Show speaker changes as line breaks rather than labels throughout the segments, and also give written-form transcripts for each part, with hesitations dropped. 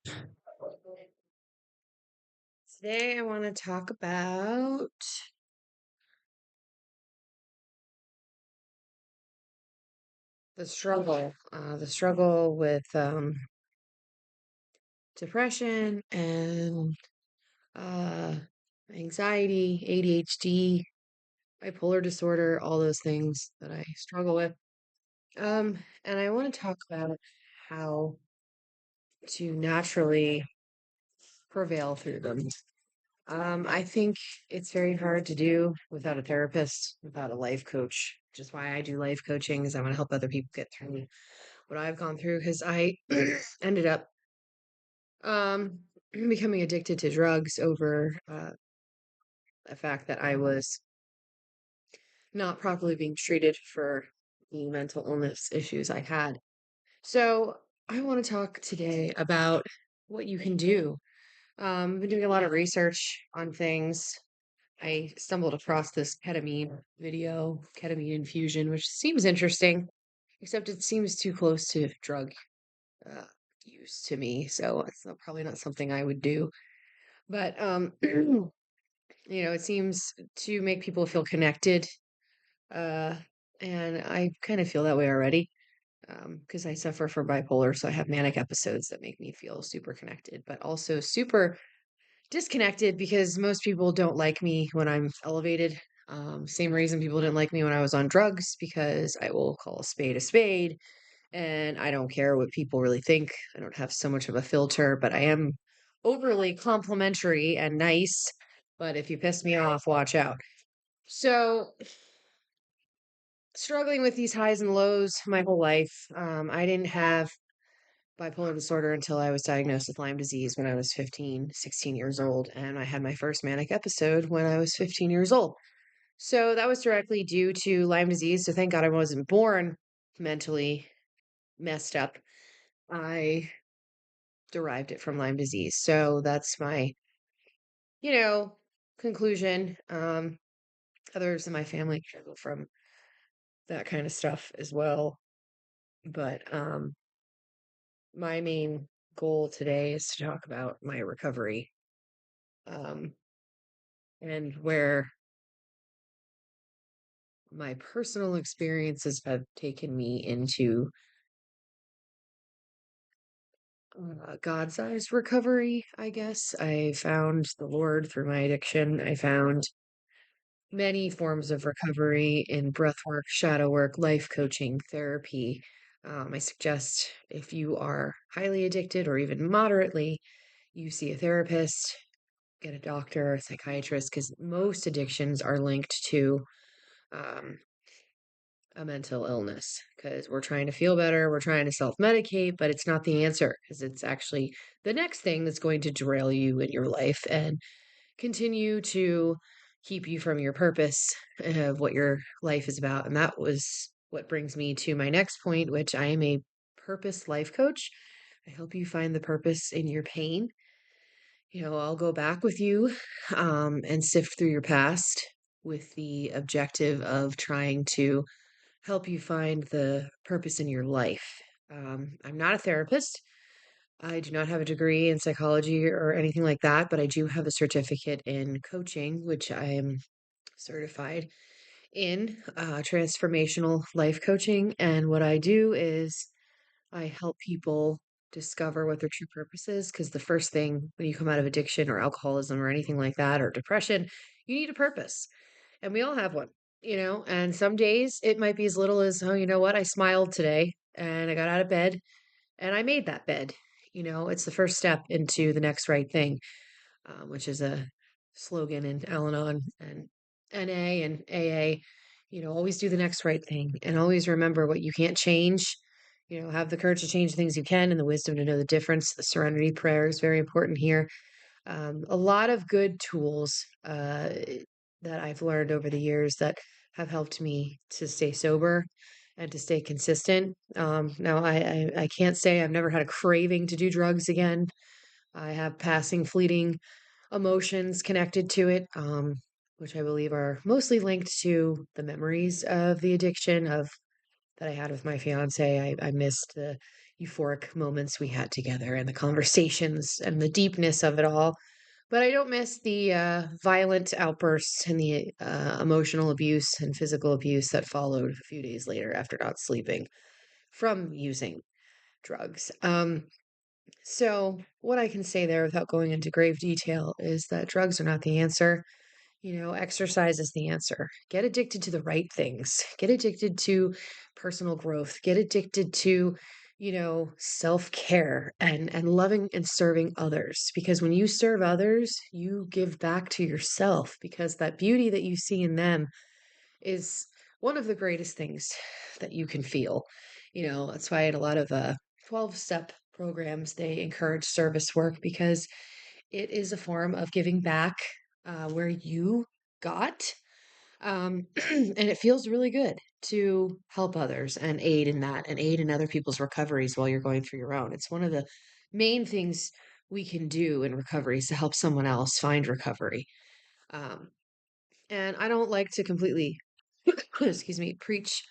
Today, I want to talk about the struggle with depression and uh, anxiety, ADHD, bipolar disorder, all those things that I struggle with. And I want to talk about how to naturally prevail through them. I think it's very hard to do without a therapist, without a life coach, which is why I do life coaching, is I want to help other people get through what I've gone through because I ended up um becoming addicted to drugs over the fact that I was not properly being treated for the mental illness issues I had. So I want to talk today about what you can do. I've been doing a lot of research on things. I stumbled across this ketamine video, ketamine infusion, which seems interesting, except it seems too close to drug uh, use to me. So it's probably not something I would do. But it seems to make people feel connected. Uh, and I kind of feel that way already. Because I suffer from bipolar, so I have manic episodes that make me feel super connected, but also super disconnected because most people don't like me when I'm elevated. Same reason people didn't like me when I was on drugs, because I will call a spade, and I don't care what people really think. I don't have so much of a filter, but I am overly complimentary and nice. But if you piss me off, watch out. So, struggling with these highs and lows my whole life. I didn't have bipolar disorder until I was diagnosed with Lyme disease when I was 15, 16 years old. And I had my first manic episode when I was 15 years old. So that was directly due to Lyme disease. So thank God I wasn't born mentally messed up. I derived it from Lyme disease. So that's my, you know, conclusion. Others in my family struggle from that kind of stuff as well. But my main goal today is to talk about my recovery, um, and where my personal experiences have taken me into God-sized recovery, I guess. I found the Lord through my addiction. I found many forms of recovery in breath work, shadow work, life coaching, therapy. I suggest if you are highly addicted or even moderately, you see a therapist, get a doctor, a psychiatrist, because most addictions are linked to um, a mental illness, because we're trying to feel better, we're trying to self medicate, but it's not the answer, because it's actually the next thing that's going to derail you in your life and continue to keep you from your purpose of what your life is about. And that was what brings me to my next point, which I am a purpose life coach. I help you find the purpose in your pain. I'll go back with you and sift through your past with the objective of trying to help you find the purpose in your life. I'm not a therapist. I do not have a degree in psychology or anything like that, but I do have a certificate in coaching, which I am certified in transformational life coaching. And what I do is I help people discover what their true purpose is. Because the first thing when you come out of addiction or alcoholism or anything like that, or depression, you need a purpose. And we all have one, and some days it might be as little as, oh, you know what? I smiled today and I got out of bed and I made that bed. It's the first step into the next right thing, which is a slogan in Al Anon and NA and AA. Always do the next right thing and always remember what you can't change. Have the courage to change the things you can and the wisdom to know the difference. The serenity prayer is very important here. A lot of good tools that I've learned over the years that have helped me to stay sober and to stay consistent. Now, I can't say I've never had a craving to do drugs again. I have passing, fleeting emotions connected to it, which I believe are mostly linked to the memories of the addiction of that I had with my fiance. I missed the, euphoric moments we had together and the conversations and the deepness of it all. But I don't miss the violent outbursts and the emotional abuse and physical abuse that followed a few days later after not sleeping from using drugs. So, what I can say there without going into grave detail is that drugs are not the answer. Exercise is the answer. Get addicted to the right things. Get addicted to personal growth. Get addicted to, self-care and loving and serving others. Because when you serve others, you give back to yourself because that beauty that you see in them is one of the greatest things that you can feel. That's why at a lot of 12-step programs, they encourage service work because it is a form of giving back where you got. And it feels really good to help others and aid in that and aid in other people's recoveries while you're going through your own. It's one of the main things we can do in recovery is to help someone else find recovery. Um, and I don't like to completely, excuse me, preach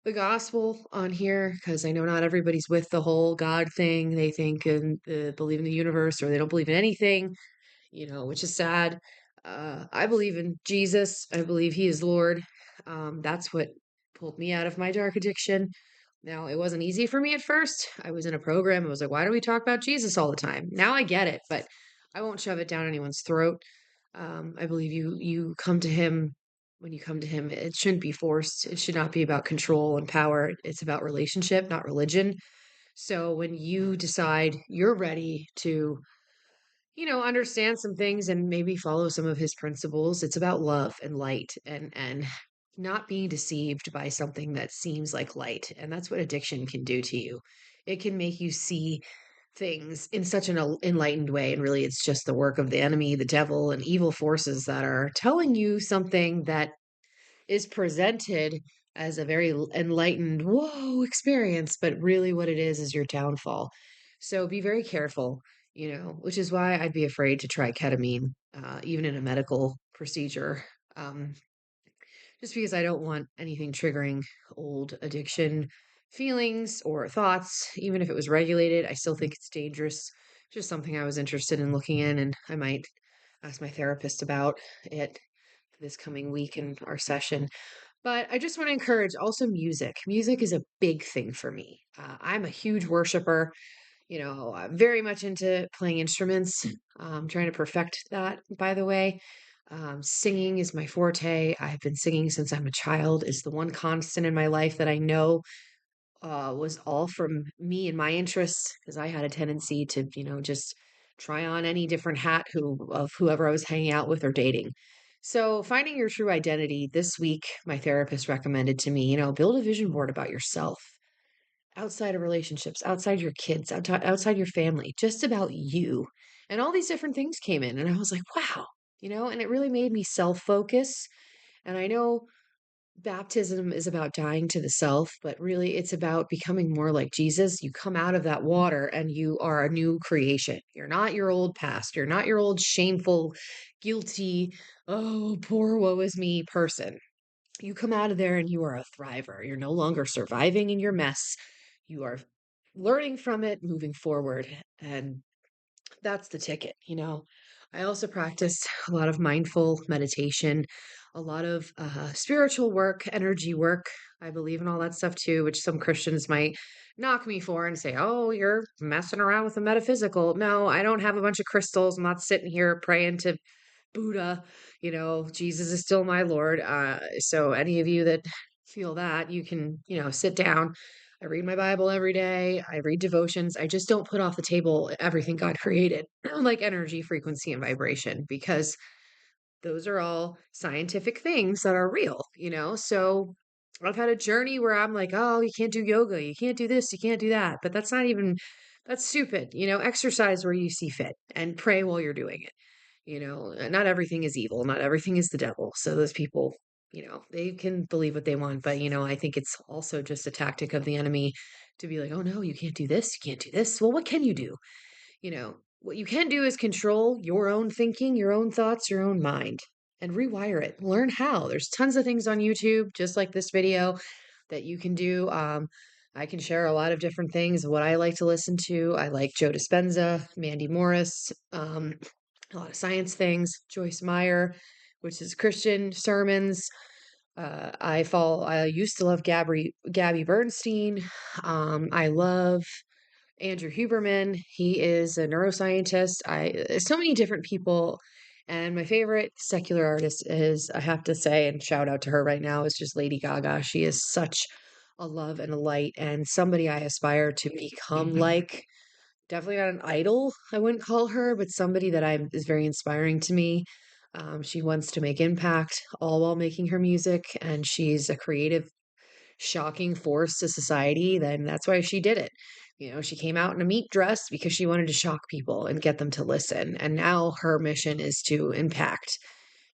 the gospel on here because I know not everybody's with the whole God thing. They think and believe in the universe or they don't believe in anything, which is sad. I believe in Jesus. I believe he is Lord. That's what pulled me out of my dark addiction. Now, it wasn't easy for me at first. I was in a program. I was like, why do we talk about Jesus all the time? Now I get it, but I won't shove it down anyone's throat. I believe you come to him when you come to him. It shouldn't be forced. It should not be about control and power. It's about relationship, not religion. So when you decide you're ready to understand some things and maybe follow some of his principles. It's about love and light and not being deceived by something that seems like light. And that's what addiction can do to you. It can make you see things in such an enlightened way and really it's just the work of the enemy, the devil and evil forces that are telling you something that is presented as a very enlightened, whoa experience, but really what it is your downfall. So be very careful, which is why I'd be afraid to try ketamine, even in a medical procedure. Um, just because I don't want anything triggering old addiction feelings or thoughts, even if it was regulated, I still think it's dangerous. Just something I was interested in looking in, and I might ask my therapist about it this coming week in our session. But I just want to encourage also music. Music is a big thing for me. I'm a huge worshiper. I'm very much into playing instruments. Trying to perfect that, by the way. Singing is my forte. I've been singing since I'm a child. It's the one constant in my life that I know was all from me and my interests because I had a tendency to, just try on any different hat of whoever I was hanging out with or dating. So finding your true identity this week, my therapist recommended to me, build a vision board about yourself outside of relationships, outside your kids, outside your family, just about you. And all these different things came in and I was like, wow, and it really made me self-focus. And I know baptism is about dying to the self, but really it's about becoming more like Jesus. You come out of that water and you are a new creation. You're not your old past. You're not your old shameful, guilty, oh, poor woe is me person. You come out of there and you are a thriver. You're no longer surviving in your mess. You are learning from it, moving forward. And that's the ticket. I also practice a lot of mindful meditation, a lot of spiritual work, energy work. I believe in all that stuff too, which some Christians might knock me for and say, oh, you're messing around with the metaphysical. No, I don't have a bunch of crystals. I'm not sitting here praying to Buddha. Jesus is still my Lord. So any of you that feel that, you can, sit down. I read my Bible every day. I read devotions. I just don't put off the table everything God created, like energy, frequency, and vibration, because those are all scientific things that are real, So I've had a journey where I'm like, oh, you can't do yoga, you can't do this, you can't do that. But that's stupid. Exercise where you see fit and pray while you're doing it. Not everything is evil, not everything is the devil. So those people, they can believe what they want. But, I think it's also just a tactic of the enemy to be like, oh, no, you can't do this, you can't do this. Well, what can you do? What you can do is control your own thinking, your own thoughts, your own mind, and rewire it. Learn how. There's tons of things on YouTube, just like this video, that you can do. I can share a lot of different things, what I like to listen to. I like Joe Dispenza, Mandy Morris, a lot of science things, Joyce Meyer, which is Christian sermons. I used to love Gabby Bernstein. I love Andrew Huberman. He is a neuroscientist. So many different people. And my favorite secular artist is, I have to say, and shout out to her right now, is just Lady Gaga. She is such a love and a light and somebody I aspire to become like. Definitely not an idol, I wouldn't call her, but somebody that is very inspiring to me. She wants to make impact all while making her music, and she's a creative, shocking force to society. Then that's why she did it. She came out in a meat dress because she wanted to shock people and get them to listen. And now her mission is to impact.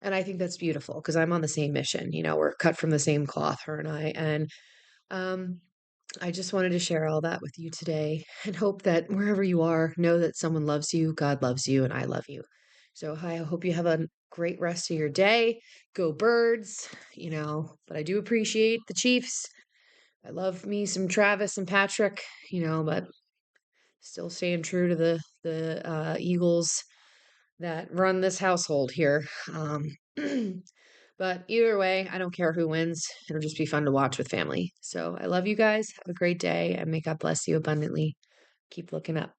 And I think that's beautiful because I'm on the same mission. We're cut from the same cloth, her and I. And um, I just wanted to share all that with you today and hope that wherever you are, know that someone loves you, God loves you, and I love you. So, hi, I hope you have a great rest of your day. Go birds, but I do appreciate the Chiefs. I love me some Travis and Patrick, but still staying true to the Eagles that run this household here. But either way, I don't care who wins. It'll just be fun to watch with family. So I love you guys. Have a great day, and may God bless you abundantly. Keep looking up.